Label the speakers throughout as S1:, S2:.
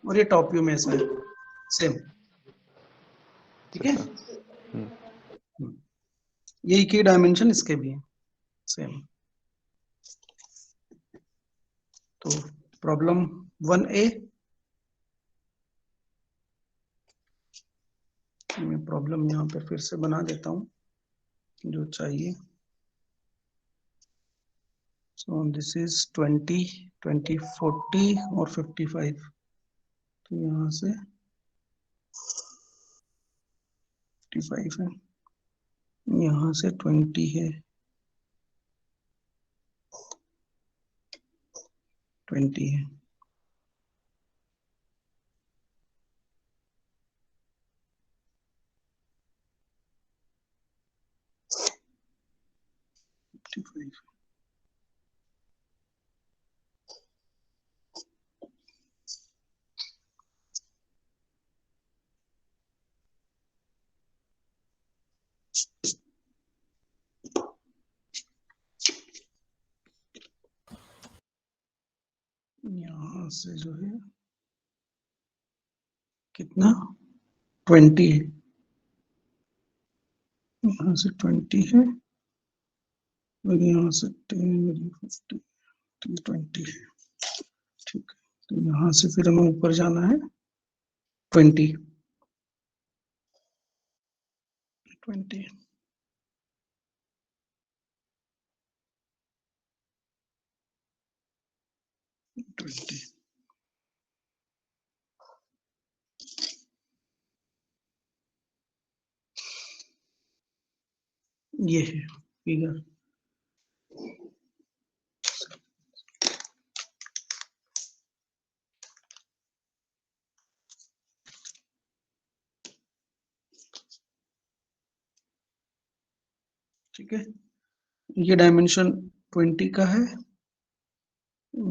S1: और ये top view में ऐसा है सेम। ठीक है, यही की डायमेंशन इसके भी है सेम। तो प्रॉब्लम 1A, मैं प्रॉब्लम यहाँ पे फिर से बना देता हूँ जो चाहिए। सो दिस इज 20, 20, 40 और 55। तो यहाँ से 55 है, यहाँ से 20 है, 20 है। यहाँ से जो है कितना 20 है, यहाँ से 20 है और यहाँ से 10, 50, 20 है। ठीक है, तो यहाँ से फिर हमें ऊपर जाना है 20, 20। ये है फिगर। ठीक है, ये डायमेंशन 20 का है,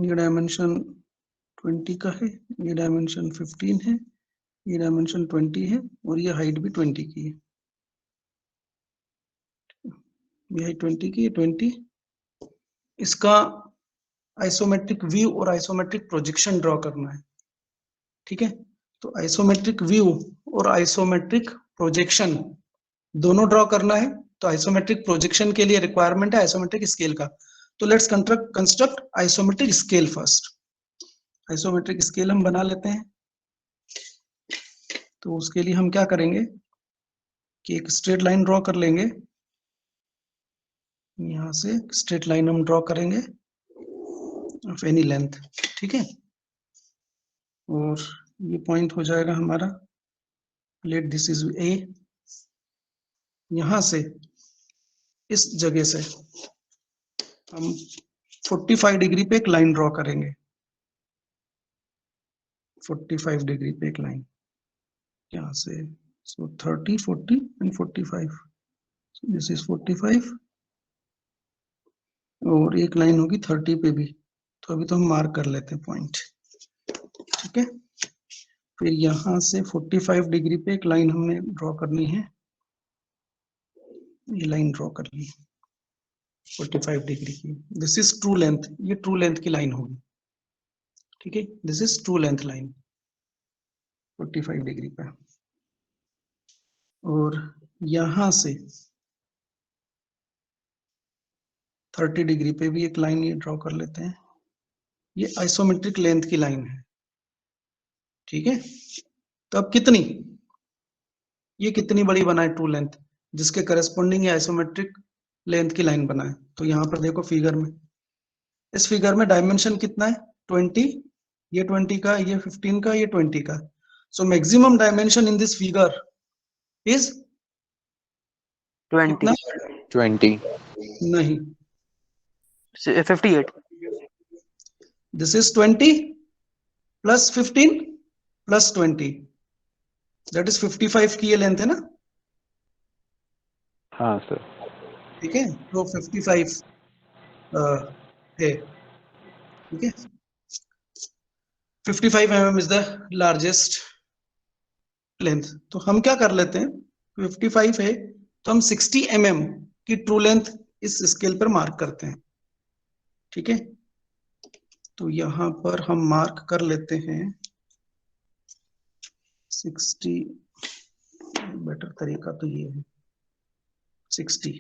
S1: ये डायमेंशन 20 का है, ये डायमेंशन 15 है, ये डायमेंशन 20 है और ये हाइट भी 20 की है। ये हाइट 20 की है, 20। इसका आइसोमेट्रिक व्यू और आइसोमेट्रिक प्रोजेक्शन ड्रॉ करना है। ठीक है, तो आइसोमेट्रिक व्यू और आइसोमेट्रिक प्रोजेक्शन दोनों ड्रॉ करना है। तो आइसोमेट्रिक प्रोजेक्शन के लिए रिक्वायरमेंट है आइसोमेट्रिक स्केल का। तो let's construct isometric scale first. Isometric scale हम बना लेते हैं। तो उसके लिए हम क्या करेंगे कि एक स्ट्रेट लाइन ड्रॉ कर लेंगे, यहां से स्ट्रेट लाइन हम ड्रॉ करेंगे ऑफ एनी लेंथ। ठीक है, और ये पॉइंट हो जाएगा हमारा, लेट दिस इज ए। यहां से इस जगह से हम 45 डिग्री पे एक लाइन ड्रॉ करेंगे, 45 डिग्री पे एक लाइन यहाँ से। सो 30, 40 एंड 45। दिस इज 45 और एक लाइन होगी 30 पे भी। तो अभी तो हम मार्क कर लेते हैं पॉइंट। ठीक है, फिर यहाँ से 45 डिग्री पे एक लाइन हमने ड्रॉ करनी है, ये लाइन ड्रॉ कर ली 45 डिग्री की। दिस इज ट्रू लेंथ, ये ट्रू लेंथ की लाइन होगी। ठीक है, this is true length line 45 degree पे। और यहां से 30 डिग्री पे भी एक लाइन ये ड्रॉ कर लेते हैं, ये आइसोमेट्रिक लेंथ की लाइन है। ठीक है, तो अब कितनी, ये कितनी बड़ी बनाए ट्रू लेंथ, जिसके करस्पॉन्डिंग आइसोमेट्रिक लेंथ की लाइन बनाए। तो यहाँ पर देखो फिगर में, इस फिगर में डायमेंशन कितना है 20, ये 20 का, ये 15 का, ये 20 का। So maximum dimension in this figure is
S2: 20,
S3: 20,
S1: नहीं,
S2: 58.
S1: This is 20 plus 15 plus 20, that is 55 की ये लेंथ है ना।
S3: हाँ सर।
S1: ठीक है, तो 55 है। ठीक है, 55 mm is the largest length. तो हम क्या कर लेते हैं, 55 है तो हम 60 mm की ट्रू लेंथ इस स्केल पर मार्क करते हैं। ठीक है, तो यहां पर हम मार्क कर लेते हैं 60, बेटर तरीका तो ये है 60।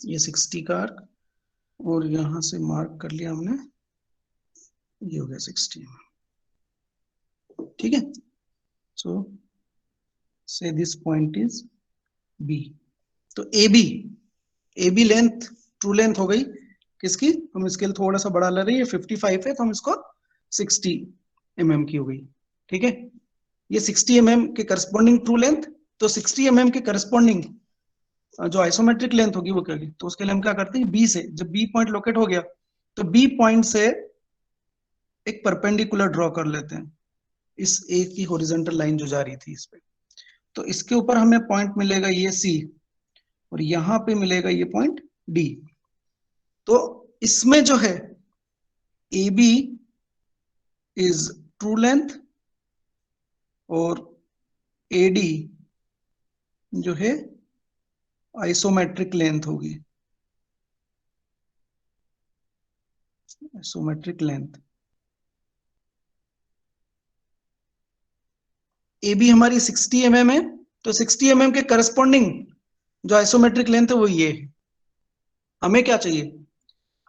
S1: ये 60 का आर्क, और यहां से मार्क कर लिया हमने, ये हो गया 60। ठीक है, सो से दिस पॉइंट इज बी। तो A B length, true length हो गई किसकी, हम स्केल थोड़ा सा बड़ा ले रहे हैं, 55 है तो हम इसको 60 की हो गई। ठीक है, ये 60 के करस्पॉन्डिंग ट्रू लेंथ, तो 60 के करस्पॉन्डिंग जो आइसोमेट्रिक लेंथ होगी वो क्या होगी, तो उसके लिए हम क्या करते हैं, बी से, जब बी पॉइंट लोकेट हो गया तो बी पॉइंट से एक परपेंडिकुलर ड्रॉ कर लेते हैं इस ए की हॉरिजॉन्टल लाइन जो जा रही थी इस पे। तो इसके ऊपर हमें पॉइंट मिलेगा ये सी, और यहां पे मिलेगा ये पॉइंट डी। तो इसमें जो है A B is true length, और ए डी जो है आइसोमेट्रिक लेंथ होगी, आइसोमेट्रिक लेंथ। ए बी हमारी 60 है, तो 60 के करस्पॉन्डिंग जो आइसोमेट्रिक लेंथ है वो ये है। हमें क्या चाहिए,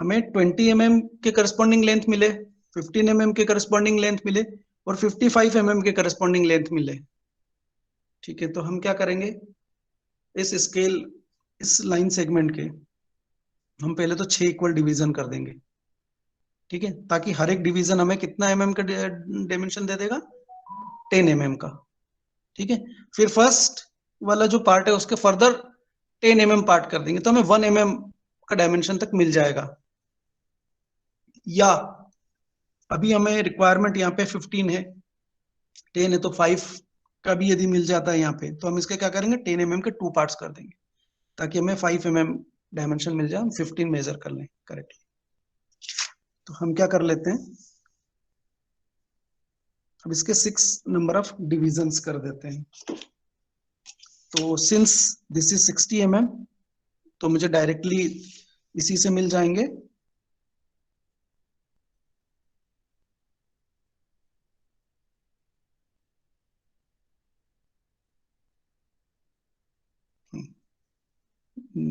S1: हमें 20 के करस्पॉन्डिंग लेंथ मिले, 15 के करस्पॉन्डिंग लेंथ मिले, और 55 के करस्पॉन्डिंग लेंथ मिले। ठीक है, तो हम क्या करेंगे, इस स्केल, इस लाइन सेगमेंट के हम पहले तो 6 इक्वल डिवीजन कर देंगे। ठीक है, ताकि हर एक डिवीजन हमें कितना का डायमेंशन दे देगा, 10 का। ठीक है, फिर फर्स्ट वाला जो पार्ट है उसके फर्दर 10 पार्ट कर देंगे, तो हमें 1 का डायमेंशन तक मिल जाएगा। या अभी हमें रिक्वायरमेंट यहाँ पे 15 है, 10 है, तो 5 का भी यदि मिल जाता है यहाँ पे, तो हम इसके क्या करेंगे, 10 के 2 पार्ट्स कर देंगे, ताकि हमें 5 डायमेंशन मिल जाए, हम 15 मेजर कर लें करेक्टली। तो हम क्या कर लेते हैं, अब इसके 6 नंबर ऑफ डिविजन्स कर देते हैं। तो सिंस दिस इज 60 तो मुझे डायरेक्टली इसी से मिल जाएंगे।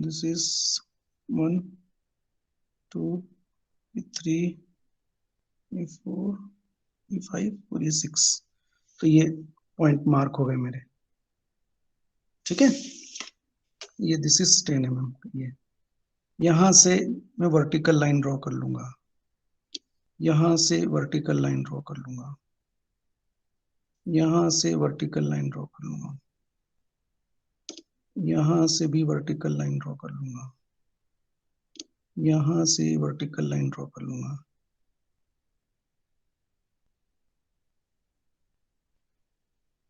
S1: दिस इज 1 2 3 4 5 और ये 6, तो ये पॉइंट मार्क हो गए मेरे। ठीक है, ये दिस इज 10 ये यहां से मैं वर्टिकल लाइन ड्रॉ कर लूंगा, यहां से वर्टिकल लाइन ड्रॉ कर लूंगा, यहां से वर्टिकल लाइन ड्रॉ कर लूंगा, यहां से भी वर्टिकल लाइन ड्रॉ कर लूंगा, यहां से वर्टिकल लाइन ड्रॉ कर लूंगा।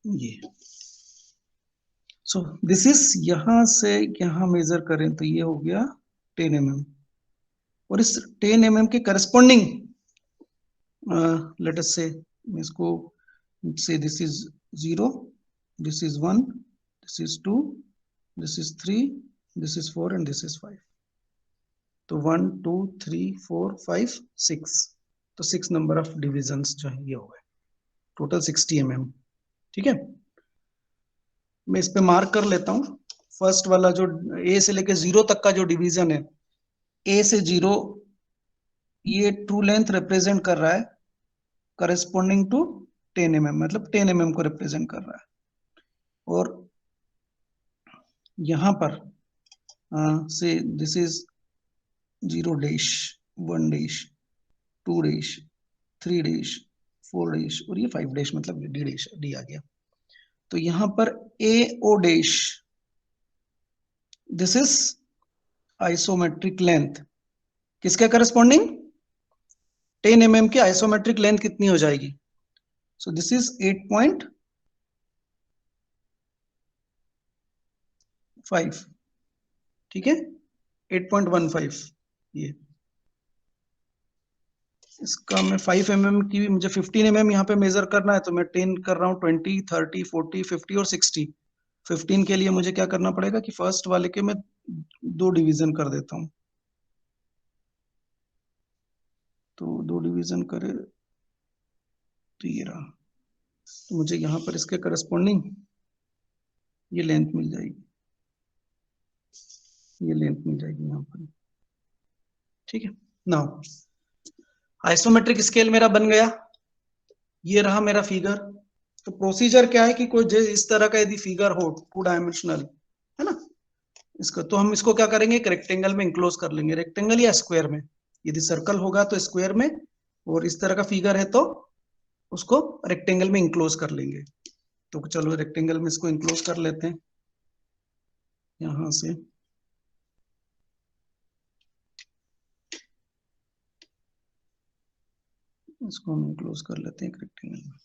S1: ये सो दिस इज, यहां से यहां मेजर करें तो ये हो गया 10 और इस 10 के करस्पॉन्डिंग लेट अस से, इसको से this is 0, this is 1, this is 2, this is 3, this is 4 and this is 5। तो 1 2 3 4 5 6, तो 6 नंबर ऑफ डिविजन्स जो है ये हो गए, टोटल 60 ठीक है, मैं इस पे मार्क कर लेता हूं। फर्स्ट वाला जो ए से लेके 0 तक का जो डिवीजन है, ए से 0, ये ट्रू लेंथ रिप्रेजेंट कर रहा है करस्पॉन्डिंग टू 10 मतलब 10 को रिप्रेजेंट कर रहा है। और यहां पर से this is 0 dash 1 dash 2 dash 3 dash 4 dash और ये 5 डैश, मतलब डी डैश, डी आ गया। तो यहां पर A O dash, this is isometric length, किसके करस्पॉन्डिंग, 10 की आइसोमेट्रिक लेंथ कितनी हो जाएगी, सो दिस इज 8.5। ठीक है, 8.15 ये। इसका मैं 5 mm की, मुझे 15 mm यहाँ पे मेजर करना है, तो मैं 10 कर रहा हूँ, 20, 30, 40, 50 और 60। 15 के लिए मुझे क्या करना पड़ेगा कि फर्स्ट वाले के मैं 2 डिवीजन कर देता हूँ, तो 2 डिवीजन करे तो ये रहा, तो मुझे यहाँ पर इसके करस्पॉन्डिंग ये लेंथ मिल जाएगी, ये लेंथ मिल जाएगी यहाँ पर। ठीक है, नाउ आइसोमेट्रिक स्केल मेरा बन गया, ये रहा मेरा फिगर। तो प्रोसीजर क्या है कि कोई इस तरह का यदि फिगर हो 2 डायमेंशनल, है ना, इसका तो हम इसको क्या करेंगे, एक रेक्टेंगल में इंक्लोज कर लेंगे, रेक्टेंगल या स्क्वायर में, यदि सर्कल होगा तो स्क्वायर में, और इस तरह का फिगर है तो उसको रेक्टेंगल में इंक्लोज कर लेंगे। तो चलो रेक्टेंगल में इसको इंक्लोज कर लेते हैं, यहां से इसको हम इंक्लोज कर लेते हैं एक रेक्टेंगल में।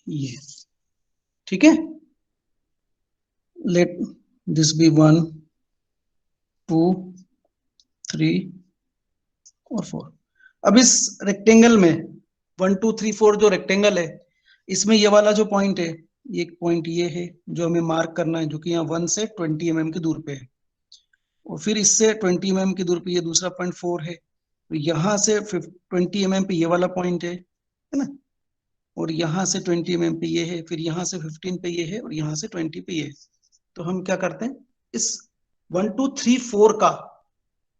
S1: ये ठीक है, लेट दिस बी 1, 2, 3 और 4। अब इस रेक्टेंगल में 1, 2, 3, 4 जो रेक्टेंगल है, इसमें ये वाला जो पॉइंट है, एक पॉइंट ये है जो हमें मार्क करना है, जो कि यहाँ 1 से 20 mm की दूर पे है, और फिर इससे 20 mm की दूर पे ये दूसरा पॉइंट 4 है, तो यहाँ से 20 mm पे ये वाला पॉइंट है ना, और यहाँ से 20 mm पे ये है, फिर यहाँ से 15 पे ये है, और यहाँ से 20 पे ये है। तो हम क्या करते हैं, इस 1, 2, 3, 4 का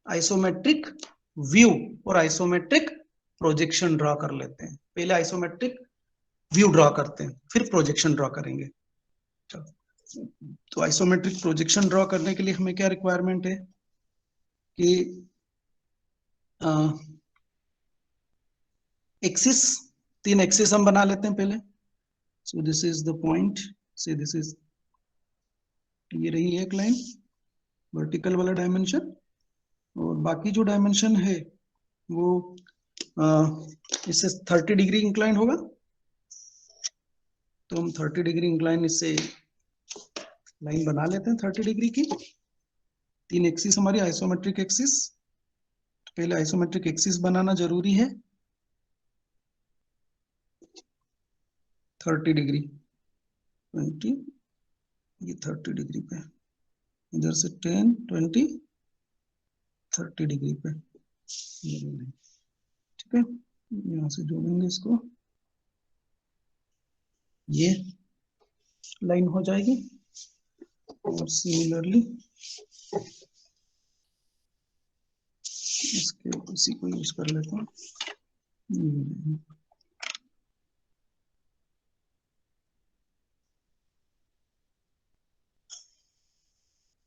S1: आइसोमेट्रिक व्यू और आइसोमेट्रिक प्रोजेक्शन ड्रॉ कर लेते हैं। पहले आइसोमेट्रिक व्यू ड्रॉ करते हैं, फिर प्रोजेक्शन ड्रॉ करेंगे। चलो, तो आइसोमेट्रिक प्रोजेक्शन ड्रॉ करने के लिए हमें क्या रिक्वायरमेंट है कि एक्सिस, 3 एक्सिस हम बना लेते हैं पहले। So this is the point, से दिस इज, ये रही एक लाइन वर्टिकल वाला डायमेंशन, और बाकी जो डायमेंशन है वो इससे 30 डिग्री इंक्लाइन होगा, तो हम 30 डिग्री इंक्लाइन इससे लाइन बना लेते हैं 30 डिग्री की। 3 एक्सिस हमारी आइसोमेट्रिक एक्सिस, तो पहले आइसोमेट्रिक एक्सिस बनाना जरूरी है। 30 डिग्री 20, ये 30 डिग्री पे, इधर से 10, 20, 30 डिग्री पे, ठीक है, यहाँ से जोड़ेंगे इसको, ये लाइन हो जाएगी, और सिमिलरली इसके इसी को यूज कर लेते हैं,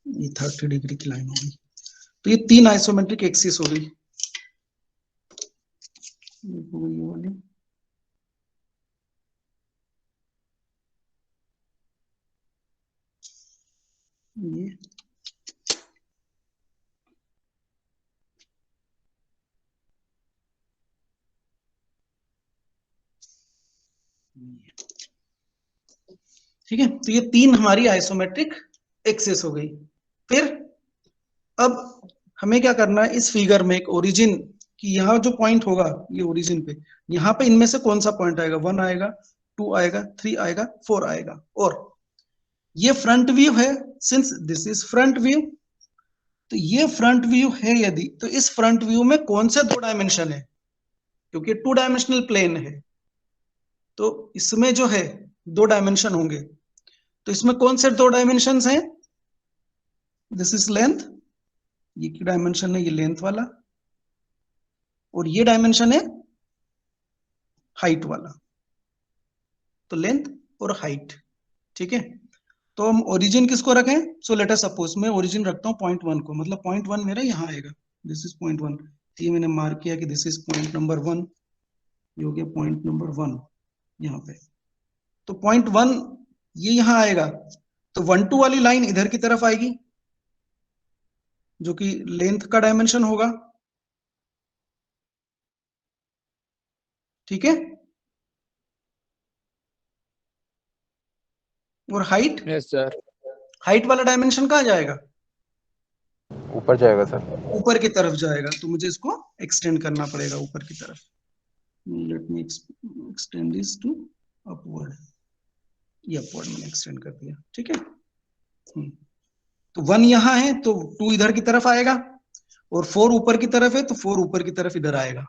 S1: ये 30 डिग्री की लाइन होगी। तो ये 3 आइसोमेट्रिक एक्सिस हो गई, ये वाली, ये ठीक है, तो ये 3 हमारी आइसोमेट्रिक एक्सिस हो गई। फिर अब हमें क्या करना है, इस फिगर में एक ओरिजिन कि यहाँ जो पॉइंट होगा ये ओरिजिन पे, यहाँ पे इनमें से कौन सा पॉइंट आएगा, 1 आएगा, 2 आएगा, 3 आएगा, 4 आएगा, और ये फ्रंट व्यू है, since this is front view, तो ये फ्रंट व्यू है यदि, तो इस फ्रंट व्यू में कौन से 2 डायमेंशन है, क्योंकि 2 डायमेंशनल प्लेन है, तो इसमें जो है 2 डायमेंशन होंगे, तो इसमें कौन से 2 डायमेंशन हैं, दिस इज लेंथ, ये की डायमेंशन है, ये लेंथ वाला, और ये डायमेंशन है हाइट वाला, तो लेंथ और हाइट, ठीक है। तो हम ओरिजिन किसको रखें, सो लेट अस सपोज मैं ओरिजिन रखता हूँ पॉइंट 1 को, मतलब पॉइंट 1 मेरा यहाँ आएगा, दिस इज पॉइंट 1, ये मैंने मार्क किया कि दिस इज पॉइंट नंबर 1, ये हो गया पॉइंट नंबर 1 यहाँ पे, तो पॉइंट 1 ये यहाँ आएगा, तो 1, 2 वाली लाइन इधर की तरफ आएगी, जो कि लेंथ का डायमेंशन होगा, ठीक है। और हाइट,
S2: यस सर।
S1: हाइट वाला डायमेंशन कहाँ जाएगा?
S3: ऊपर जाएगा सर।
S1: ऊपर की तरफ जाएगा, तो मुझे इसको एक्सटेंड करना पड़ेगा ऊपर की तरफ। Let me extend this to upward. ये अपवर्ड मैंने एक्सटेंड कर दिया, ठीक है। तो 1 यहां है तो 2 इधर की तरफ आएगा, और 4 ऊपर की तरफ है तो 4 ऊपर की तरफ इधर आएगा।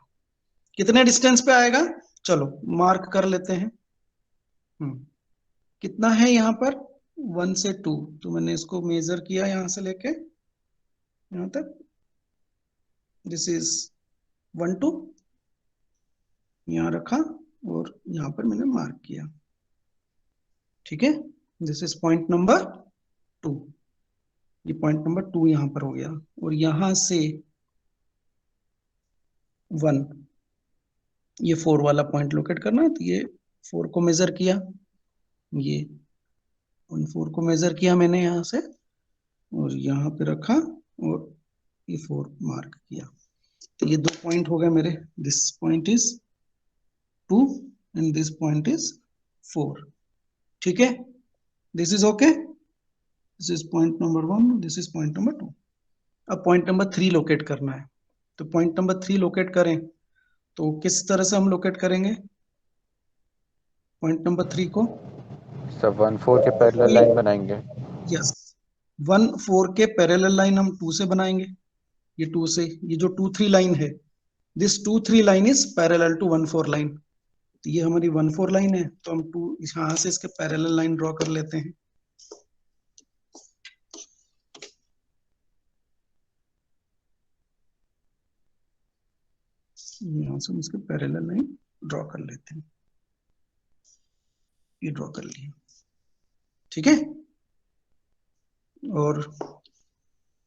S1: कितने डिस्टेंस पे आएगा? चलो मार्क कर लेते हैं। कितना है यहाँ पर? 1 से 2, तो मैंने इसको मेजर किया यहां से लेके यहां तक। दिस इज 1 2, यहां रखा और यहां पर मैंने मार्क किया, ठीक है। This is point number 2। ये पॉइंट नंबर 2 यहां पर हो गया, और यहां से 1, ये 4 वाला पॉइंट लोकेट करना है, तो ये 4 को मेजर किया, ये 4 को मेजर किया मैंने यहां से, और यहां पे रखा और ये 4 मार्क किया। तो ये 2 पॉइंट हो गए मेरे। This point is 2 and this point is 4, ठीक है। This is okay. This is point number 1, this is point number 2। अब पॉइंट नंबर 3 लोकेट करना है। तो पॉइंट नंबर 3 लोकेट करें तो किस तरह से हम लोकेट करेंगे पॉइंट नंबर 3 को?
S3: सब 1 4 के पैरेलल लाइन बनाएंगे।
S1: यस, 1 4 के पैरेलल लाइन हम 2 से बनाएंगे। ये 2 से, ये जो 2 3 लाइन है, this 2 3 line is parallel to 1 4 line. तो ये हमारी 1 4 लाइन है, तो हम 2 यहां से इसके पैरेलल लाइन ड्रॉ कर लेते हैं। यहां से हम इसके पैरेलल लाइन ड्रॉ कर लेते हैं। ये ड्रॉ कर लिया, ठीक है। और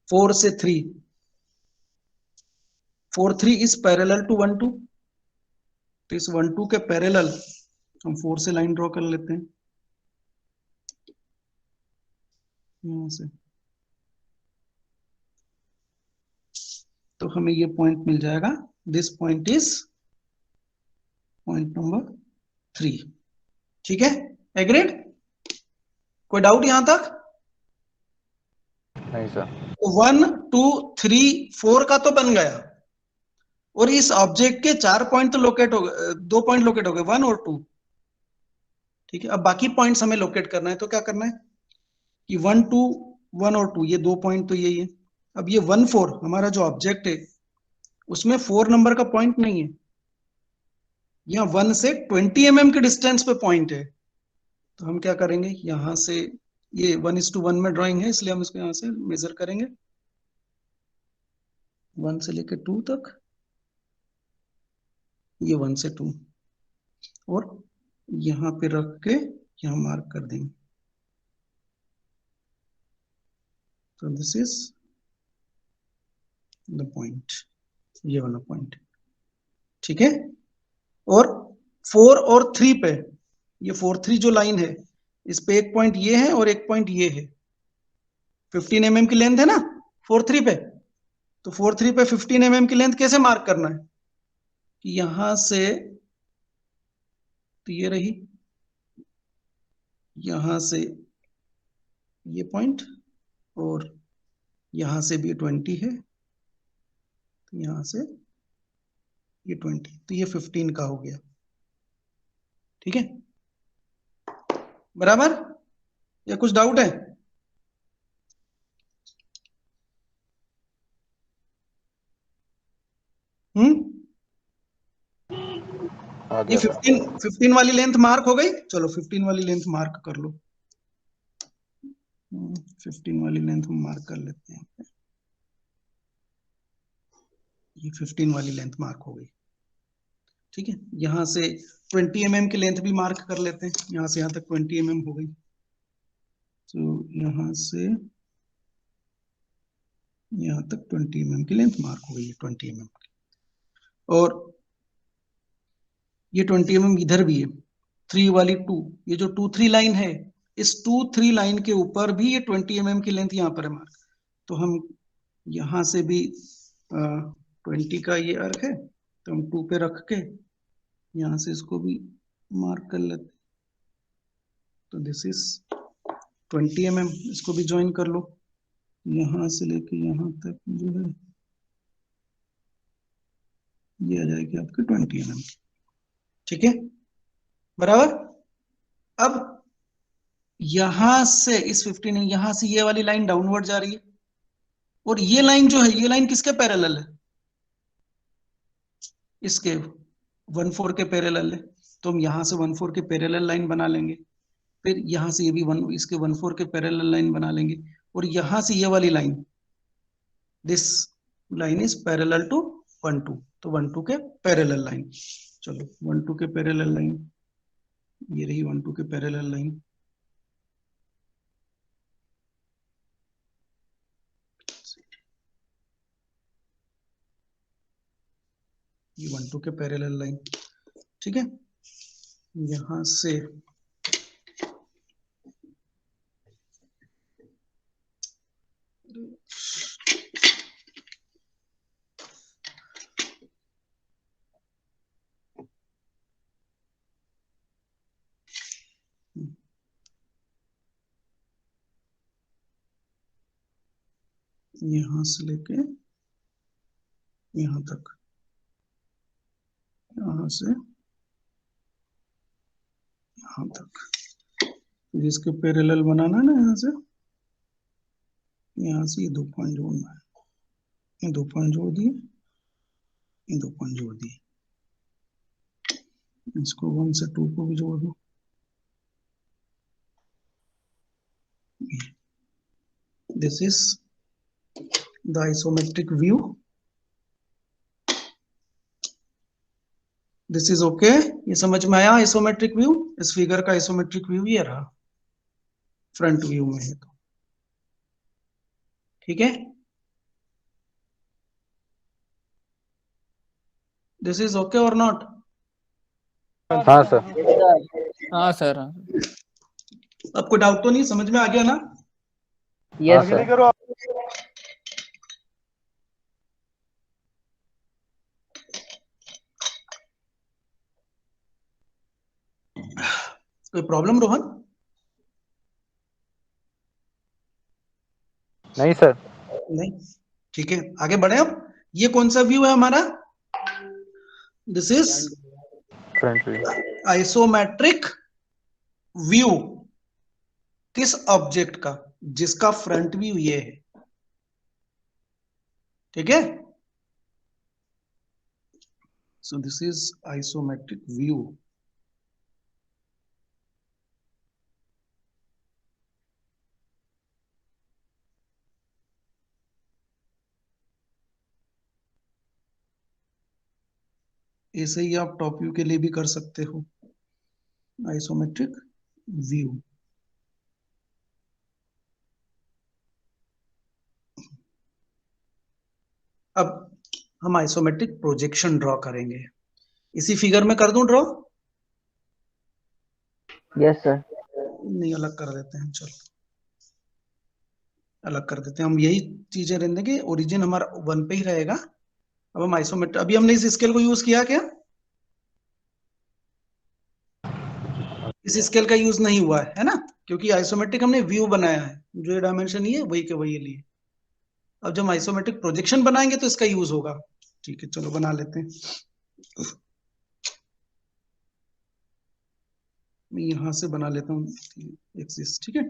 S1: 4 से 3, 4 3 इज पैरेलल टू 1 2, तो इस 1 2 के पैरेलल हम 4 से लाइन ड्रॉ कर लेते हैं यहां से। तो हमें ये पॉइंट मिल जाएगा। This point is point number 3, ठीक है। एग्रीड? कोई डाउट यहां तक?
S3: नहीं सर।
S1: 1 2 3 4 का तो बन गया, और इस ऑब्जेक्ट के 4 पॉइंट तो लोकेट हो गए, 2 पॉइंट लोकेट हो गए, 1 और 2, ठीक है। अब बाकी पॉइंट्स हमें लोकेट करना है, तो क्या करना है कि 1 2 1 और 2, ये 2 पॉइंट तो यही है। अब ये 1 4 हमारा जो ऑब्जेक्ट है, उसमें 4 नंबर का पॉइंट नहीं है। यहाँ 1 से 20 mm के डिस्टेंस पे पॉइंट है, तो हम क्या करेंगे, यहां से, ये 1:1 में ड्राइंग है इसलिए हम इसको यहां से मेजर करेंगे 1 से लेकर 2 तक, ये 1 से 2, और यहां पे रख के यहां मार्क कर देंगे। तो दिस इज द पॉइंट, ये वाला पॉइंट, ठीक है। और 4 और 3 पे, ये 4 3 जो लाइन है, इस पे एक पॉइंट ये है और एक पॉइंट ये है। 15 mm की लेंथ है ना 4 3 पे, तो 4 3 पे 15 mm की लेंथ कैसे मार्क करना है कि यहां से, तो ये रही, यहां से ये पॉइंट, और यहां से भी 20 है, तो यहां से ये 20, तो ये 15 का हो गया, ठीक है। बराबर, या कुछ डाउट है?
S3: आ
S1: ये
S3: गया सर।
S1: 15 वाली लेंथ मार्क हो गई। चलो 15 वाली लेंथ मार्क कर लो। 15 वाली लेंथ हम मार्क कर लेते हैं। ये 15 वाली लेंथ मार्क हो गई, ठीक है। यहां से 20 mm की लेंथ भी मार्क कर लेते हैं, यहां से यहां तक 20 mm हो गई, तो यहां से यहां तक 20 mm की लेंथ मार्क हो गई है, 20 mm की। और ये 20 mm इधर भी है, 3 वाली 2, ये जो 2 3 लाइन है, इस 2 3 लाइन के ऊपर भी ये 20 mm की लेंथ यहां पर है मार्क। तो हम यहां से भी 20 का ये अर्क है, तो हम 2 पे रख के यहां से इसको भी मार्क कर लेते, तो दिस इज 20 mm, इसको भी ज्वाइन कर लो, यहां से लेके यहां तक जो है ये आ जाएगी आपकी 20 mm। ठीक है, बराबर। अब यहां से इस 15, यहां से ये वाली लाइन डाउनवर्ड जा रही है, और ये लाइन जो है, ये लाइन किसके पैरेलल है? इसके 1/4 के पैरेलल है, तो हम यहां से 1/4 के पैरेलल लाइन बना लेंगे, फिर यहां से ये भी इसके 1/4 के पैरेलल लाइन बना लेंगे, और यहां से ये वाली line, this line is parallel to 1/2, तो 1/2 के पैरेलल लाइन। चलो 1/2 के पैरेलल लाइन, ये रही 1/2 के पैरेलल लाइन। ये 1/2 के पैरेलल लाइन। ठीक है, यहां से यहां से लेके यहां तक, यहां से यहां तक, जिसके पैरेलल बनाना है ना, यहां से ये 2 पॉइंट जोड़ना है, ये 2 पॉइंट जोड़ दिए, ये 2 पॉइंट जोड़ दिए, इसको 1 से 2 को भी जोड़ दो। This is the isometric view. This is okay, ये समझ में आया आइसोमेट्रिक व्यू? इस फिगर का आइसोमेट्रिक व्यू ये रहा, फ्रंट व्यू में है तो। ठीक है, दिस इज ओके और नॉट?
S3: हाँ सर।
S2: हाँ सर।
S1: आपको डाउट तो नहीं, समझ में आ गया ना?
S3: हाँ
S2: यस
S3: सर।
S2: सर।
S1: कोई प्रॉब्लम रोहन?
S3: नहीं सर।
S1: नहीं, ठीक है, आगे बढ़े। अब ये कौन सा व्यू है हमारा? This is
S3: front view.
S1: Isometric view किस ऑब्जेक्ट का? जिसका फ्रंट व्यू ये है। ठीक है, so this is isometric view. ऐसे ही आप टॉप व्यू के लिए भी कर सकते हो, आइसोमेट्रिक व्यू। अब हम आइसोमेट्रिक प्रोजेक्शन ड्रॉ करेंगे, इसी फिगर में कर दूं ड्रॉ?
S2: Yes sir.
S1: नहीं, अलग कर देते हैं, चलो अलग कर देते हैं। हम यही चीजें रहने देंगे, ओरिजिन हमारा 1 पे ही रहेगा। अब हम आइसोमेट्रिक, अभी हमने इस स्केल को यूज किया क्या? इस स्केल का यूज नहीं हुआ है ना, क्योंकि आइसोमेट्रिक हमने व्यू बनाया है, जो ये डायमेंशन ही है वही के वही लिए। अब जब हम आइसोमेट्रिक प्रोजेक्शन बनाएंगे तो इसका यूज होगा। ठीक है, चलो बना लेते हैं। मैं यहां से बना लेता हूँ एक्सिस। ठीक है,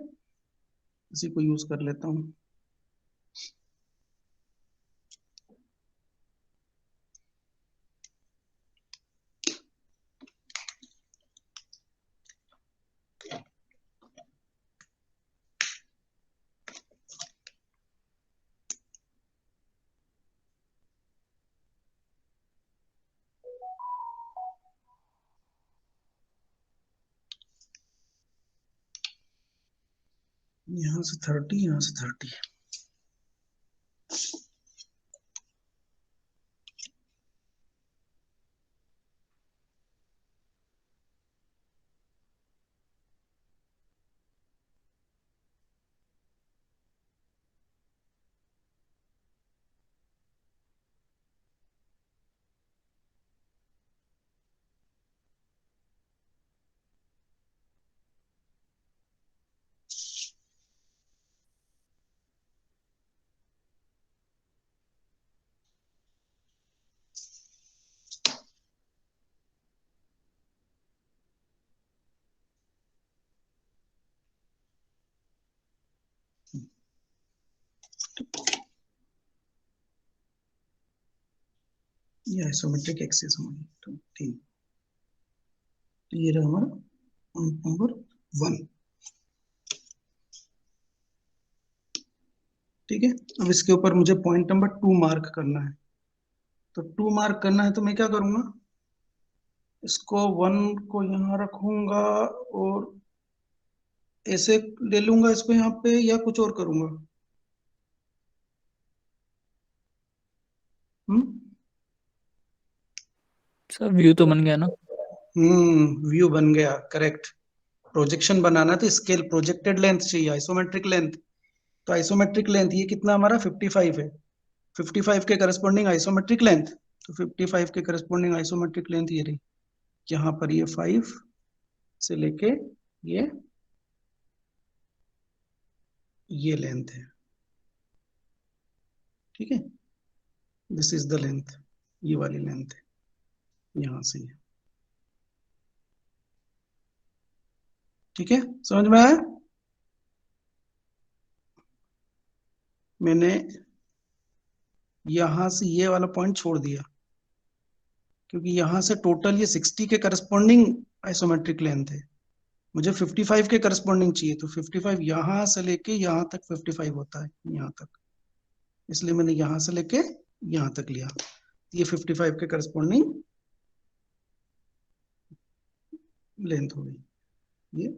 S1: इसी को यूज कर लेता हूँ। यहाँ से 30, यहाँ से 30। ये आइसोमेट्रिक एक्सिस हमारी 20। ये रहा हमारा पॉइंट नंबर 1। ठीक है, अब इसके ऊपर मुझे पॉइंट नंबर 2 मार्क करना है। तो 2 मार्क करना है तो मैं क्या करूंगा, इसको 1 को यहाँ रखूंगा और ऐसे ले लूंगा इसको यहाँ पे, या कुछ और करूंगा।
S2: सर व्यू तो बन गया ना?
S1: व्यू बन गया, करेक्ट। प्रोजेक्शन बनाना तो स्केल प्रोजेक्टेड लेंथ चाहिए, आइसोमेट्रिक लेंथ। तो आइसोमेट्रिक लेंथ ये कितना हमारा 55 है, 55 के करस्पॉन्डिंग आइसोमेट्रिक लेंथ। तो 55 के करस्पॉन्डिंग आइसोमेट्रिक लेंथ ये रही, यहाँ पर ये 5 से लेके ये लेंथ है। ठीक है, दिस इज द लेंथ, ये वाली लेंथ है यहां से। ठीक है, समझ में आया? मैंने यहां से ये वाला पॉइंट छोड़ दिया, क्योंकि यहां से टोटल ये 60 के करस्पॉन्डिंग आइसोमेट्रिक लेंथ है, मुझे 55 के करस्पॉन्डिंग चाहिए। तो 55 यहां से लेके यहां तक 55 होता है, यहां तक, इसलिए मैंने यहां से लेके यहां तक लिया। ये 55 के करस्पॉन्डिंग लेंथ हो गई, ये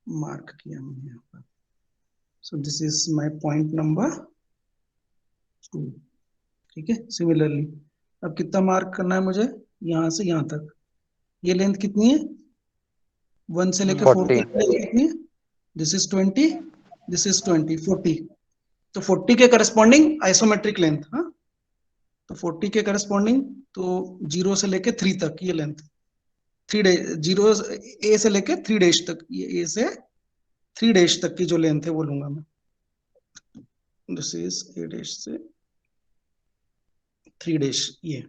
S1: मार्क किया मैंने यहाँ पर। So this is my point number 2। ठीक है, सिमिलरली अब कितना मार्क करना है मुझे, यहां से यहां तक। ये लेंथ कितनी है, 1 से लेके 4
S3: 40।
S1: तक कितनी है, दिस इज 20, दिस इज 20, 40। तो 40 के करस्पॉन्डिंग आइसोमेट्रिक लेंथ, हाँ। तो 40 के करस्पॉन्डिंग, तो 0 से लेके 3 तक ये लेंथ, 3 डे 0 ए से लेके 3 डैश तक, ये ए से 3 डैश तक की जो लेंथ है वो लूंगा मैं। दिस इज ए डैश से 3 डैश, ये।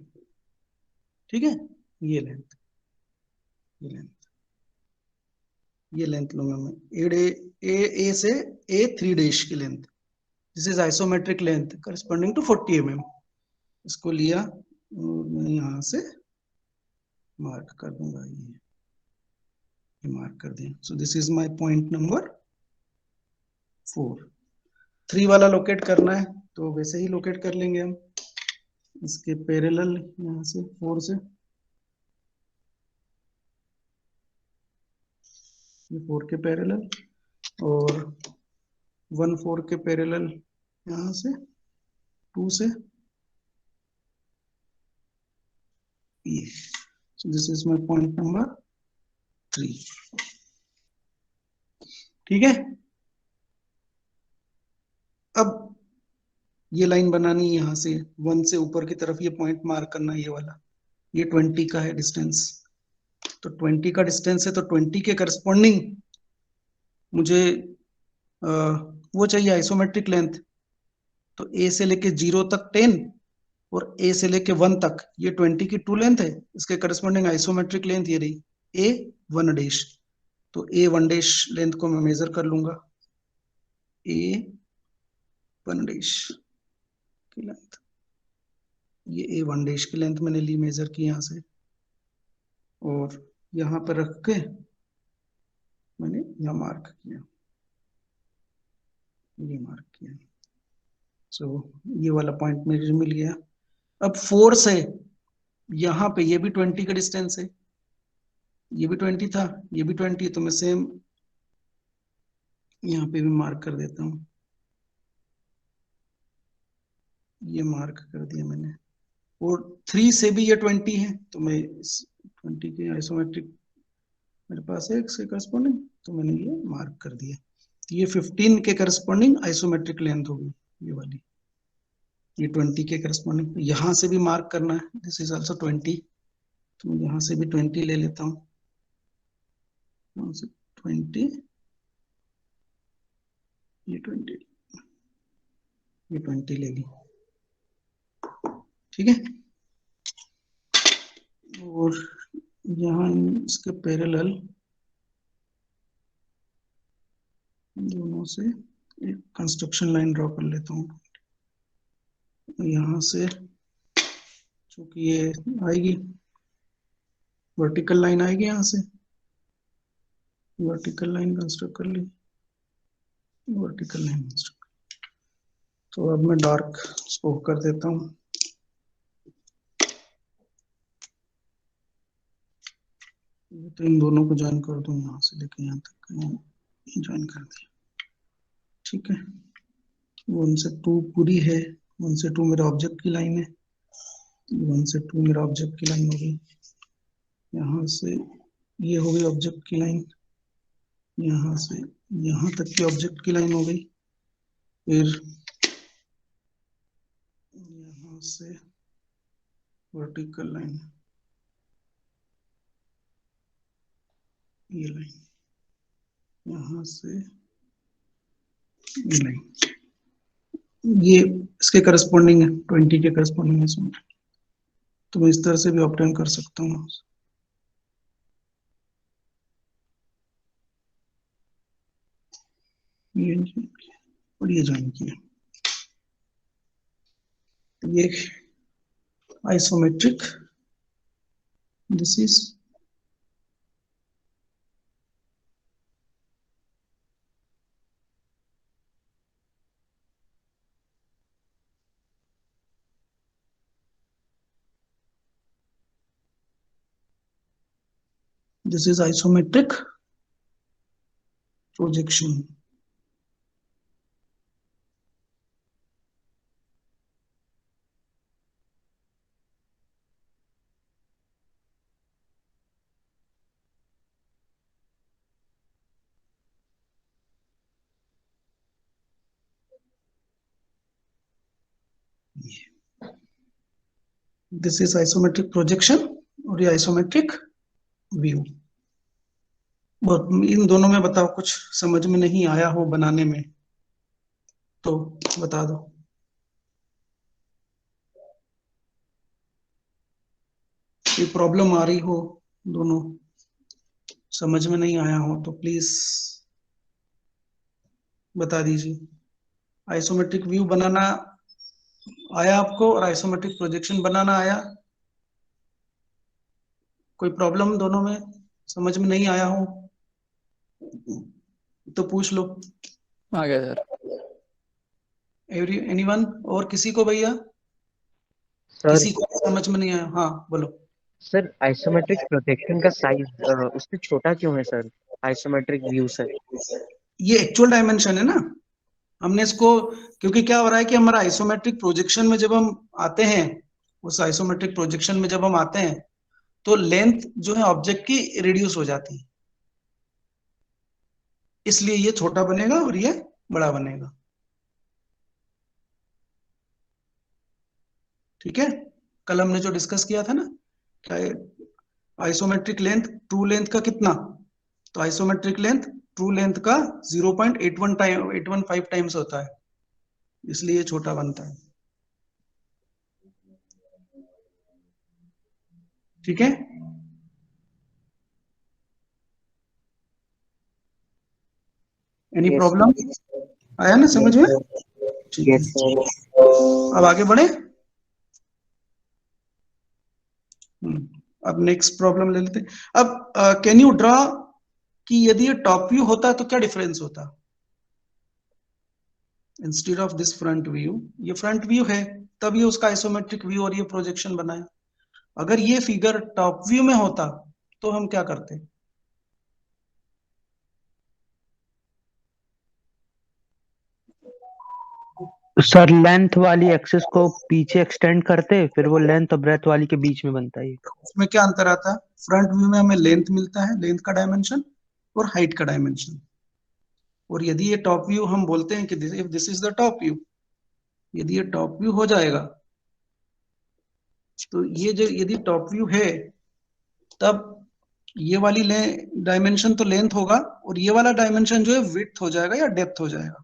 S1: ठीक है, ये लेंथ, ये लेंथ, ये लेंथ लूंगा मैं, ए से ए 3 डैश की लेंथ। This is isometric length corresponding to 40 mm। इसको लिया और मैं यहां से मार्क कर दूंगा, ये मार्क कर दिया। So this is my point number 4। 3 वाला लोकेट करना है तो वैसे ही लोकेट कर लेंगे हम, इसके पैरेलल यहाँ से 4 से, ये 4 के पैरेलल, और 1 4 के पैरेलल यहाँ से 2 से ये। So this is my point number 3। ठीक है, अब ये लाइन बनानी है, यहाँ से 1 से ऊपर की तरफ ये पॉइंट मार्क करना है, ये वाला। ये 20 का है डिस्टेंस, तो 20 का डिस्टेंस है, तो 20 के करस्पॉन्डिंग मुझे वो चाहिए आइसोमेट्रिक लेंथ। तो ए से लेके 0 तक 10 और ए से लेके 1 तक ये 20 की 2 लेंथ है, इसके करस्पॉन्डिंग आइसोमेट्रिक लेंथ ये रही ए 1 डैश। तो ए 1 डैश लेंथ को मैं मेजर कर लूंगा, ए 1 डैश की लेंथ, ये ए 1 डैश की लेंथ मैंने ली मेजर की यहाँ से, और यहाँ पर रख के मैंने यहाँ मार्क किया, ये मार्क किया। सो ये वाला पॉइंट मुझे मिल गया। अब 4 से यहाँ पे ये भी 20 का डिस्टेंस है, ये भी 20 था, ये भी 20, तो मैं सेम यहाँ पे भी मार्क कर देता हूँ, ये मार्क कर दिया मैंने। और 3 से भी ये 20 है, तो मैं 20 के आइसोमेट्रिक मेरे पास है इसके करस्पॉन्डिंग, तो मैंने ये मार्क कर दिया। तो ये 15 के करस्पॉन्डिंग आइसोमेट्रिक लेंथ होगी, ये वाली। ये 20 के करस्पॉन्डिंग, यहां से भी मार्क करना है, दिस इज आल्सो 20, तो मैं यहां से भी 20 ले लेता हूँ, 20, ये 20, ये 20 ले ली। ठीक है, और यहाँ इसके पैरेलल दोनों से एक कंस्ट्रक्शन लाइन ड्रॉ कर लेता हूँ। यहाँ से चूंकि ये आएगी, वर्टिकल लाइन आएगी, यहाँ से वर्टिकल लाइन कंस्ट्रक्ट कर ली, वर्टिकल लाइन कंस्ट्रक्ट। तो अब मैं डार्क स्कोप कर देता हूँ। तो इन दोनों को ज्वाइन कर दूं, यहाँ से लेके यहाँ तक ज्वाइन कर दिया। ठीक है, 1 से 2 पूरी है। 1 से 2 मेरा ऑब्जेक्ट की लाइन है। 1 से 2 मेरा ऑब्जेक्ट की लाइन होगी। यहाँ से ये हो गई ऑब्जेक्ट की लाइन, यहाँ से यहाँ तक की ऑब्जेक्ट की लाइन हो गई। फिर यहाँ से वर्टिकल लाइन, ये लाइन, यहाँ से ये लाइन, ये इसके करस्पॉन्डिंग है, 20 के करस्पॉन्डिंग है इसमें। तो मैं इस तरह से भी ऑब्टेन कर सकता हूँ। ये और ये ज्वाइन किया। ये isometric, this is isometric projection. This is isometric projection और ये isometric view। बहुत, इन दोनों में बताओ कुछ समझ में नहीं आया हो बनाने में तो बता दो। कोई प्रॉब्लम आ रही हो, दोनों समझ में नहीं आया हो तो प्लीज बता दीजिए। आइसोमेट्रिक व्यू बनाना आया आपको और आइसोमेट्रिक प्रोजेक्शन बनाना आया? कोई प्रॉब्लम दोनों में समझ में नहीं आया हो तो पूछ लो।
S2: आ गया सर।
S1: एनीवन? और किसी को भैया?
S4: सर
S1: किसी को समझ में नहीं आया? हाँ बोलो।
S4: सर आइसोमेट्रिक प्रोजेक्शन का साइज उससे छोटा क्यों है सर, आइसोमेट्रिक व्यू से?
S1: ये एक्चुअल डायमेंशन है ना, हमने इसको, क्योंकि क्या हो रहा है कि हमारा आइसोमेट्रिक प्रोजेक्शन में जब हम आते हैं, उस आइसोमेट्रिक प्रोजेक्शन में जब हम आते हैं तो लेंथ जो है ऑब्जेक्ट की रिड्यूस हो जाती है, इसलिए ये छोटा बनेगा और ये बड़ा बनेगा। ठीक है, कल हमने जो डिस्कस किया था ना, क्या आइसोमेट्रिक लेंथ ट्रू लेंथ का कितना, तो आइसोमेट्रिक लेंथ ट्रू लेंथ का 0.81 टाइम्स होता है, इसलिए छोटा बनता है। ठीक है, एनी प्रॉब्लम? आया ना समझ में? ठीक है, अब आगे बढ़े। अब नेक्स्ट प्रॉब्लम ले लेते हैं। अब कैन यू ड्रॉ कि यदि ये टॉप व्यू होता तो क्या डिफरेंस होता? Instead of this front view, ये फ्रंट व्यू है, तब ये उसका आइसोमेट्रिक व्यू और ये प्रोजेक्शन बनाया। अगर ये फिगर टॉप व्यू में होता तो हम क्या करते?
S5: सर लेंथ वाली एक्सिस को पीछे एक्सटेंड करते, फिर वो लेंथ और ब्रेथ वाली के बीच में बनता है।
S1: उसमें क्या अंतर आता है? फ्रंट व्यू में हमें लेंथ मिलता है, लेंथ का डायमेंशन और हाइट का डायमेंशन। और यदि ये टॉप व्यू हम बोलते हैं कि this is the top view, यदि ये टॉप व्यू हो जाएगा तो ये जो यदि टॉप व्यू है तब ये वाली डायमेंशन तो लेंथ होगा और ये वाला डायमेंशन जो है विड्थ हो जाएगा या डेप्थ हो जाएगा।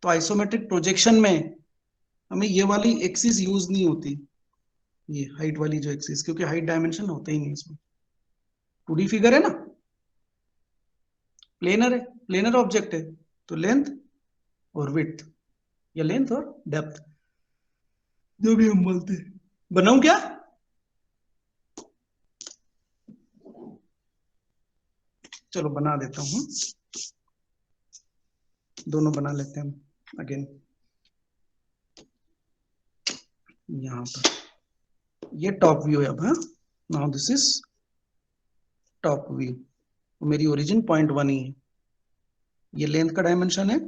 S1: तो आइसोमेट्रिक प्रोजेक्शन में हमें ये वाली एक्सिस यूज नहीं होती, ये हाइट वाली जो एक्सिस, क्योंकि हाइट डायमेंशन होता ही नहीं इसमें। 2D फिगर है ना, प्लेनर है, प्लेनर ऑब्जेक्ट है, तो लेंथ और विड्थ या लेंथ और डेप्थ, जो भी हम बोलते हैं। बनाऊं क्या? चलो बना देता हूं, दोनों बना लेते हैं हम अगेन। यहां पर ये टॉप व्यू है अब। हाँ, now this is top view. मेरी ओरिजिन 0.1 ही है, ये लेंथ का डायमेंशन है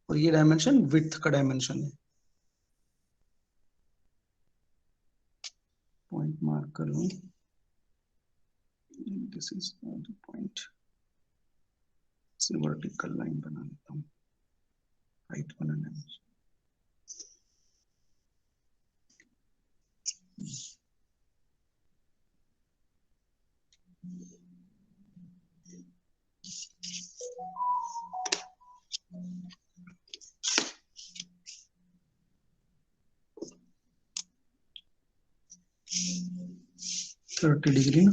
S1: और ये डायमेंशन विड्थ का डायमेंशन है। पॉइंट मार्क कर लूं, दिस इज द पॉइंट से वर्टिकल लाइन बना लेता हूं हाइट बनाने में। थर्टी डिग्री ना,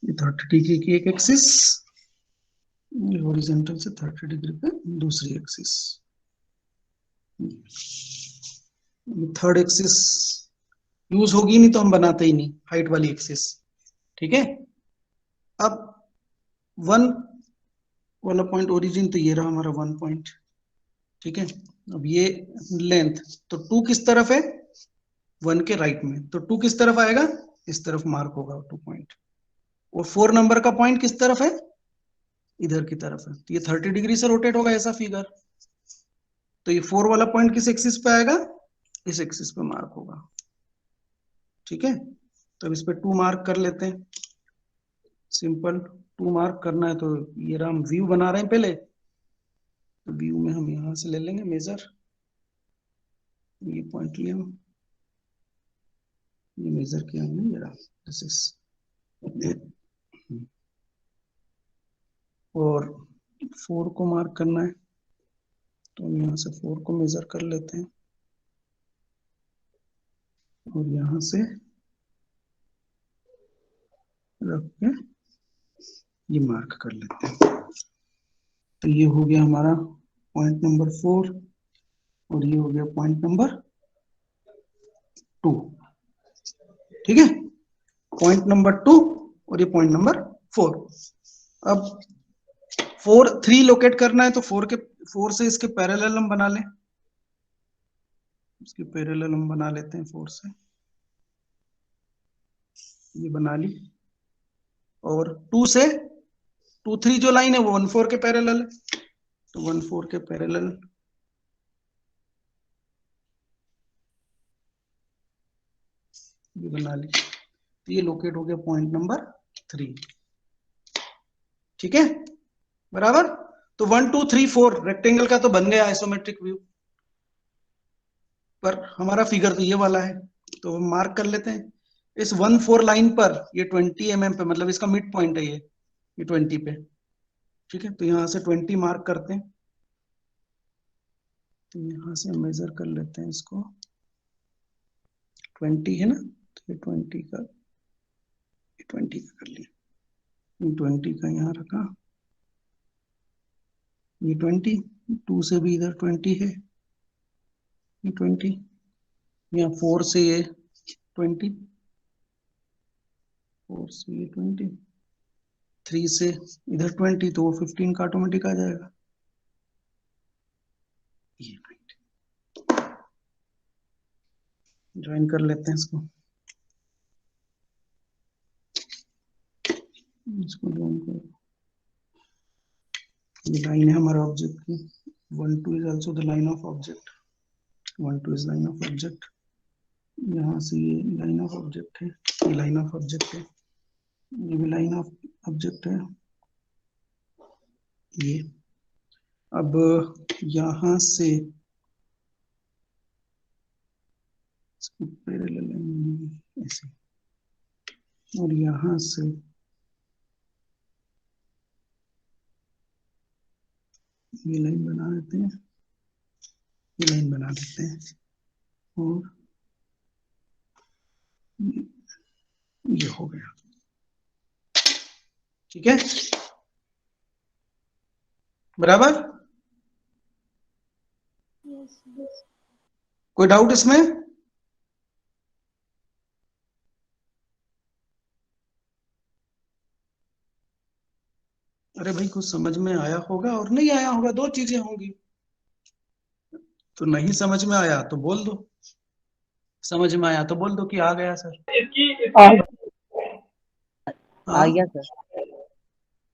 S1: ये 30 डिग्री की एक एक्सिस, हॉरिजॉन्टल से 30 डिग्री पे दूसरी एक्सिस, थर्ड एक्सिस यूज होगी नहीं तो हम बनाते ही नहीं, हाइट वाली एक्सिस। ठीक है, अब 1 वाला पॉइंट ओरिजिन, तो ये रहा हमारा 1 पॉइंट। ठीक है, अब ये लेंथ, तो 2 किस तरफ है? 1 के राइट में, तो 2 किस तरफ आएगा? इस तरफ मार्क होगा 2 पॉइंट। और 4 नंबर का पॉइंट किस तरफ है? इधर की तरफ है, तो ये 30 डिग्री से रोटेट होगा ऐसा फिगर। तो ये 4 वाला पॉइंट किस एक्सिस पे आएगा? इस एक्सिस पे मार्क होगा। ठीक है, तो इस पे 2 मार्क कर लेते हैं, सिंपल 2 मार्क करना है। तो ये हम व्यू बना रहे हैं पहले, तो व्यू में हम यहां से ले लेंगे मेजर, ये पॉइंट लिया, ये मेजर किया हमने, ये रहा, दिस इज। और 4 को मार्क करना है, तो हम यहाँ से 4 को मेजर कर लेते हैं और यहाँ से रख के ये मार्क कर लेते हैं। तो ये हो गया हमारा पॉइंट नंबर 4 और ये हो गया पॉइंट नंबर 2। ठीक है, पॉइंट नंबर 2 और ये पॉइंट नंबर 4। अब 3 लोकेट करना है, तो 4 से इसके पैरेलल हम बना लें, इसके पैरेलल हम बना लेते हैं 4 से, ये बना ली। और 2 से 2 3 जो लाइन है वो 1 4 के पैरेलल है, तो 1 4 के पैरेलल ये बना ली। तो ये लोकेट हो गया पॉइंट नंबर 3। ठीक है, बराबर। तो 1 2 3 4 रेक्टेंगल का तो बन गया आइसोमेट्रिक व्यू, पर हमारा फिगर तो ये वाला है, तो हम मार्क कर लेते हैं इस 1 4 लाइन पर, ये 20 mm पे, मतलब इसका मिड पॉइंट है ये 20 पे। ठीक है, तो यहां से 20 मार्क करते हैं, तो यहां से मेजर कर लेते हैं इसको, 20 है ना, तो ये 20 का कर लिया, 20 का यहाँ रखा, ये 20, 2 से भी इधर 20 है, ये 20, यहाँ 4 से ये 20, 4 से ये 20, 3 से इधर 20, तो वो 15 का ऑटोमेटिक आ जाएगा। ये ज्वाइन कर लेते हैं इसको ज्वाइन कर, ये लाइन है हमारा ऑब्जेक्ट की, 1 2 is also the line of object, 1 2 is line of object, यहाँ से ये लाइन ऑफ ऑब्जेक्ट है, ये लाइन ऑफ ऑब्जेक्ट है, ये भी लाइन ऑफ ऑब्जेक्ट है ये। अब यहाँ से पैरेलल ऐसे, और यहां से ये लाइन बना देते हैं, ये लाइन बना देते हैं, और ये हो गया। ठीक है, बराबर। कोई डाउट इसमें? अरे भाई कुछ समझ में आया होगा और नहीं आया होगा, दो चीजें होंगी। तो नहीं समझ में आया तो बोल दो, समझ में आया तो बोल दो कि आ गया सर।
S4: आ गया सर।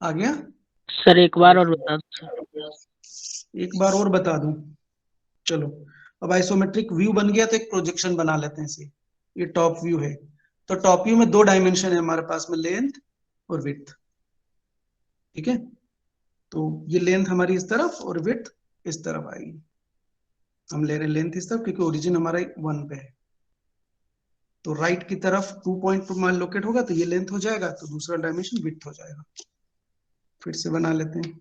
S1: आ गया।
S2: सर एक बार और बता दो सर।
S1: एक बार और बता दूं, चलो। अब आइसोमेट्रिक व्यू बन गया तो एक प्रोजेक्शन बना लेते हैं इसे। ये टॉप व्यू है, तो टॉप व्यू में दो डायमेंशन है हमारे पास में, लेंथ और विड्थ। ठीक है, तो ये लेंथ हमारी इस तरफ और विड्थ इस तरफ आएगी। हम ले रहे हैं लेंथ इस तरफ क्योंकि ओरिजिन हमारा 1 पे है। तो राइट की तरफ 2 पॉइंट पर मान लोकेट होगा तो ये लेंथ हो जाएगा, तो दूसरा डायमेंशन विड्थ हो जाएगा। फिर से बना लेते हैं।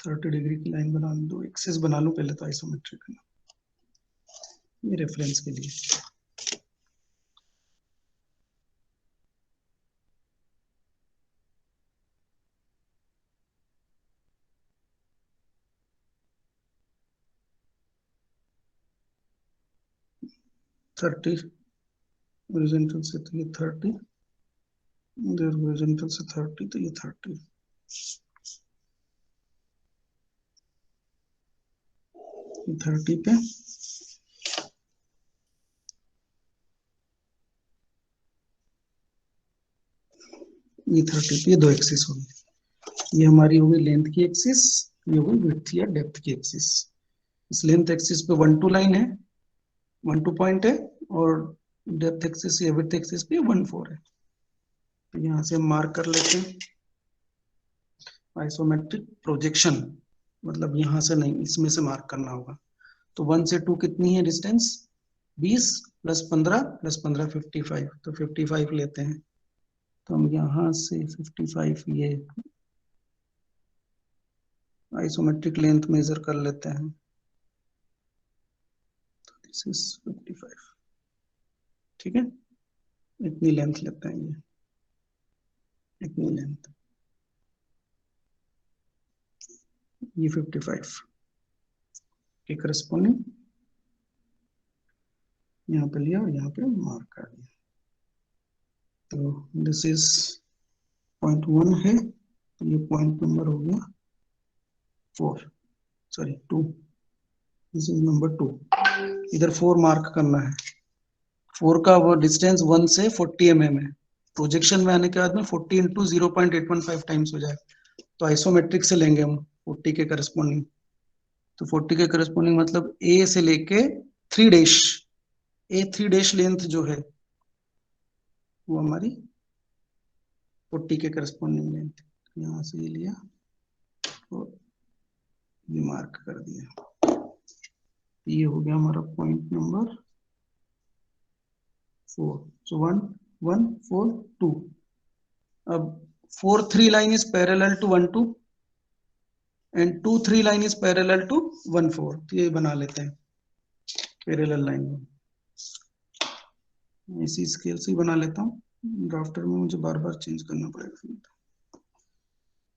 S1: थर्टी डिग्री की लाइन बना दो, एक्सिस बना लूं पहले तो आइसोमेट्रिक, ये रेफरेंस के लिए। थर्टी हॉरिजॉन्टल से तो ये 30, इधर हॉरिजॉन्टल से 30 तो ये 30। ये 30 पे ये 30 पे, ये दो एक्सिस होगी। ये हमारी होगी लेंथ की एक्सिस, ये होगी विड्थ या डेप्थ की एक्सिस। इस लेंथ एक्सिस पे 1 2 लाइन है, 1 2 पॉइंट है, और डेप्थ एक्सिस या विड्थ एक्सिस पे 1 4 है। तो यहाँ से हम मार्क कर लेते हैं आइसोमेट्रिक प्रोजेक्शन, मतलब यहाँ से नहीं, इसमें से मार्क करना होगा। तो 1 से 2 कितनी है डिस्टेंस? 20 + 15 + 15 55, तो 55 लेते हैं। तो हम यहाँ से 55 ये आइसोमेट्रिक लेंथ मेजर कर लेते हैं। This is 55। ठीक है, इतनी लेंथ लेते हैं, ये इतनी लेंथ, ये 55 के करस्पॉन्डिंग यहाँ पे लिया और यहाँ पे मार्क कर दिया। तो दिस इज पॉइंट 1 है, तो ये पॉइंट नंबर हो गया 4, सॉरी 2, दिस इज नंबर 2। इधर 4 मार्क करना है। 4 का वो डिस्टेंस 1 से 40 mm है। प्रोजेक्शन में आने के बाद में 40 × 0.815 टाइम्स हो जाए, तो आइसोमेट्रिक से लेंगे हम 40 के करस्पॉन्डिंग। तो 40 के करस्पॉन्डिंग मतलब ए से लेके 3 डैश, A3 डैश लेंथ जो है वो हमारी 40 के करस्पॉन्डिंग लेंथ। यहाँ से ये लिया और ये मार्क कर दिया। ये हो गया हमारा पॉइंट नंबर 4। सो 1 1 4 2। अब 4 3 line is parallel to 1 2 and 2 3 line is parallel to 1 4। तो ये बना लेते हैं पैरेलल लाइन में, इसी स्केल से ही बना लेता हूँ। ड्राफ्टर में मुझे बार बार चेंज करना पड़ेगा।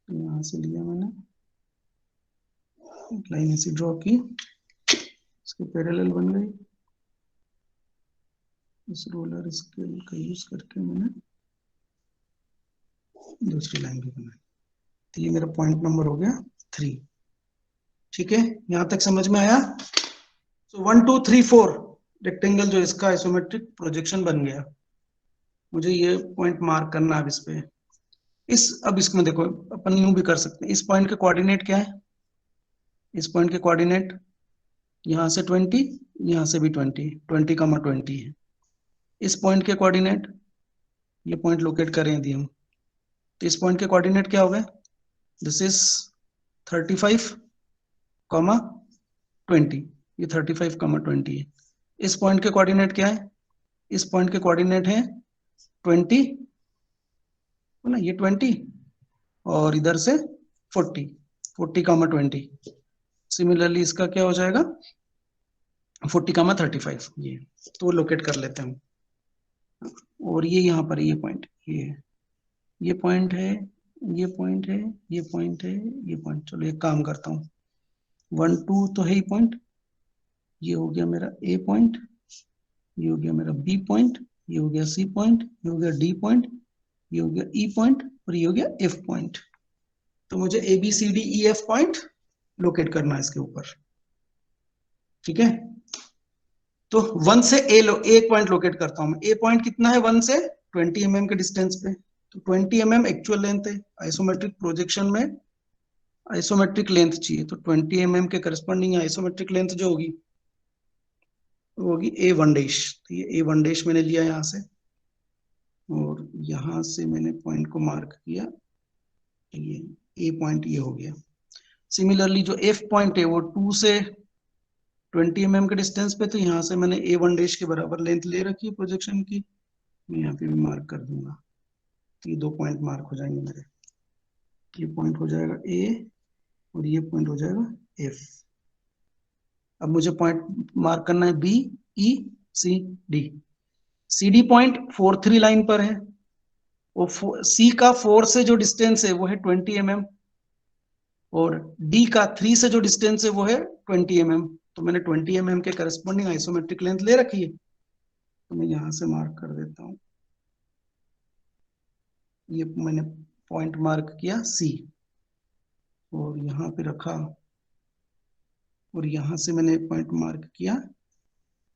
S1: तो यहाँ से लिया मैंने, एक लाइन ऐसी ड्रॉ की, इसके पैरेलल बन गई। इस रोलर स्केल का यूज करके मैंने दूसरी लाइन भी बनाई। तो ये मेरा पॉइंट नंबर हो गया 3। ठीक है, यहां तक समझ में आया? सो 1 2 3 4 रेक्टेंगल जो इसका आइसोमेट्रिक प्रोजेक्शन बन गया। मुझे ये पॉइंट मार्क करना है अब इस पे। अब इसमें देखो, अपन यूं भी कर सकते हैं। इस पॉइंट के कोऑर्डिनेट क्या है? इस पॉइंट के कोऑर्डिनेट यहाँ से 20, यहाँ से भी 20, 20 कमा 20 है। इस पॉइंट के कोऑर्डिनेट, ये पॉइंट लोकेट करें यदि हम, तो इस पॉइंट के कोऑर्डिनेट क्या हो गए, दिस इज 35 कॉमा 20, ये 35 कॉमा 20 है। इस पॉइंट के कोऑर्डिनेट क्या है, इस पॉइंट के कोऑर्डिनेट है 20 ना, ये 20 और इधर से 40, 40 कॉमा 20। सिमिलरली इसका क्या हो जाएगा 40 कॉमा 35, ये तो लोकेट कर लेते हैं हम। और ये यहाँ पर ये पॉइंट, ये पॉइंट है, ये पॉइंट है, ये पॉइंट है, ये पॉइंट। चलो एक काम करता हूँ, 1 2 तो है ही पॉइंट, ये हो गया मेरा ए पॉइंट, ये हो गया मेरा बी पॉइंट, ये हो गया सी पॉइंट, ये हो गया डी पॉइंट, ये हो गया ई पॉइंट और ये हो गया एफ पॉइंट। तो मुझे A B C D E F point locate करना है इसके ऊपर, ठीक है। तो 1 से ए पॉइंट लोकेट करता हूं। ए पॉइंट कितना है 1 से, 20 mm के डिस्टेंस पे, तो 20 mm एक्चुअल लेंथ है। आइसोमेट्रिक प्रोजेक्शन में आइसोमेट्रिक लेंथ चाहिए, तो 20 mm के करस्पॉन्डिंग आइसोमेट्रिक लेंथ जो होगी वो होगी A1 डैश। तो ये A1 डैश मैंने लिया यहाँ से, और यहाँ से मैंने पॉइंट को मार्क किया, ये ए पॉइंट ये हो गया। सिमिलरली जो एफ पॉइंट है वो 2 से 20 mm के डिस्टेंस पे, तो यहाँ से मैंने A1 डैश के बराबर लेंथ ले रखी है प्रोजेक्शन की, मैं यहाँ पे भी मार्क कर दूंगा। तो ये 2 पॉइंट मार्क हो जाएंगे मेरे, ये पॉइंट हो जाएगा ए और ये पॉइंट हो जाएगा एफ। अब मुझे पॉइंट मार्क करना है B E C D. C D point 4 3 line पर है, और सी का 4 से जो डिस्टेंस है वो है 20 mm, और डी का 3 से जो डिस्टेंस है वो है 20 mm। तो मैंने 20 mm के करस्पॉन्डिंग आइसोमेट्रिक लेंथ ले रखी है, तो मैं यहां से मार्क कर देता हूं, ये मैंने पॉइंट मार्क किया सी, और यहाँ पे रखा, और यहां से मैंने पॉइंट मार्क किया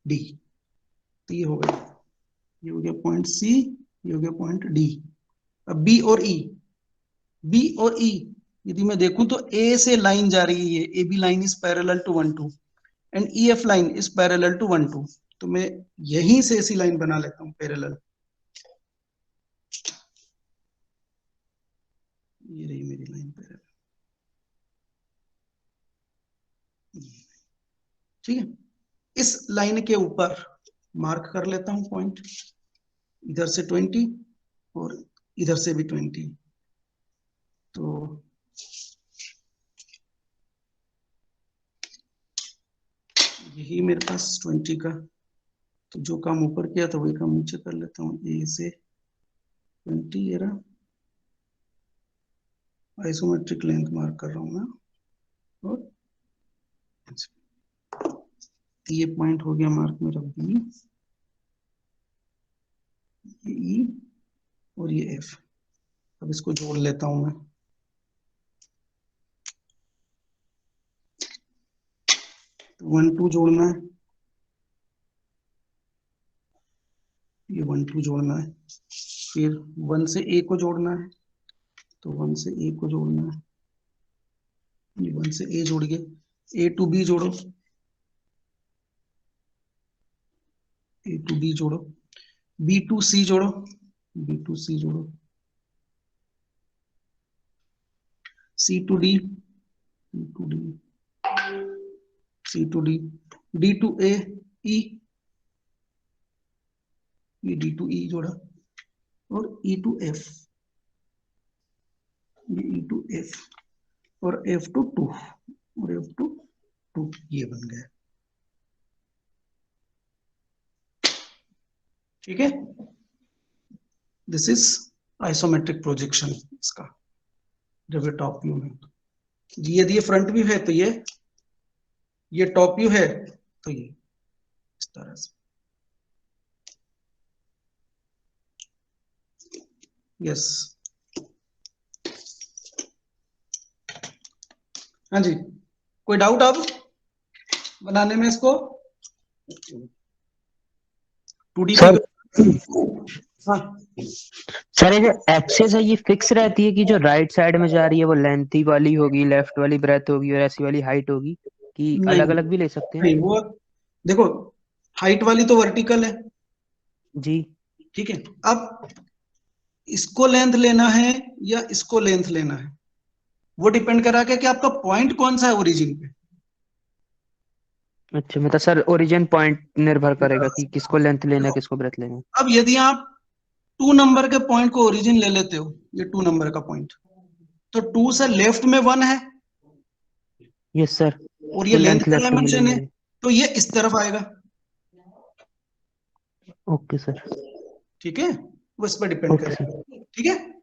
S1: डी। तो ये हो गया, ये हो गया पॉइंट सी, ये हो गया पॉइंट डी। अब बी और ई, बी और ई यदि मैं देखूं तो ए से लाइन जा रही है, ये A B line is parallel to 1 2 and E F line is parallel to 1 2। तो मैं यहीं से ऐसी लाइन बना लेता हूं पैरेलल, ये रही मेरी लाइन पैरेलल, ठीक है। इस लाइन के ऊपर मार्क कर लेता हूं पॉइंट, इधर से 20 और इधर से भी 20। तो यही मेरे पास 20 का, तो जो काम ऊपर किया था वही काम नीचे कर लेता हूँ। ए से 20 ये रहा, आइसोमेट्रिक लेंथ मार्क कर रहा हूँ मैं, और ये पॉइंट हो गया मार्क मेरा बी, ये ई और ये एफ। अब इसको जोड़ लेता हूं मैं, तो 1 2 जोड़ना है, ये 1 2 जोड़ना है, फिर 1 से ए को जोड़ना है, तो 1 से ए को जोड़ना है, ये 1 से ए जोड़ के ए टू बी जोड़ो, ए टू बी जोड़ो, बी टू सी जोड़ो, बी टू सी जोड़ो, C to D, C to D, C to D, D to A E, ये डी टू ई जोड़ा, और ई टू एफ, ये ई टू एफ, और एफ टू 2, और एफ टू 2, ये बन गया, ठीक है। दिस इज आइसोमेट्रिक प्रोजेक्शन इसका, जब ये टॉप व्यू है। यदि ये फ्रंट व्यू है तो ये टॉप व्यू है तो ये इस तरह से। यस, हाँ जी, कोई डाउट अब बनाने में इसको 2D
S5: सर,
S1: हाँ
S5: सर ये जो एक्सेस है ये फिक्स रहती है कि जो राइट साइड में जा रही है वो लेंथी वाली होगी, लेफ्ट वाली ब्रेथ होगी और ऐसी वाली हाइट होगी? कि
S1: नहीं
S5: अलग अलग भी ले सकते हैं?
S1: नहीं, वो देखो हाइट वाली तो वर्टिकल है,
S5: जी।
S1: ठीक है। अब इसको लेंथ लेना है या इसको लेंथ लेना है, वो डिपेंड करा के कि आपका पॉइंट कौन सा है ओरिजिन पे।
S5: अच्छा, मतलब सर ओरिजिन पॉइंट निर्भर करेगा कि किसको लेंथ लेना है, किसको ब्रेथ लेना है।
S1: अब यदि आप 2 नंबर के पॉइंट को ओरिजिन ले लेते हो, ये 2 नंबर का पॉइंट, तो 2 से लेफ्ट में 1 है
S5: यस सर।
S1: और ये
S5: तो
S1: लेंथ
S5: लेंथ
S1: का
S5: लेफ्ट में ले
S1: डायमेंशन है,
S5: लेंगे।
S1: तो ये इस तरफ आएगा,
S5: ओके सर।
S1: ठीक है। वो इस पर डिपेंड
S5: ओके सर।
S1: करेगा, ठीक है।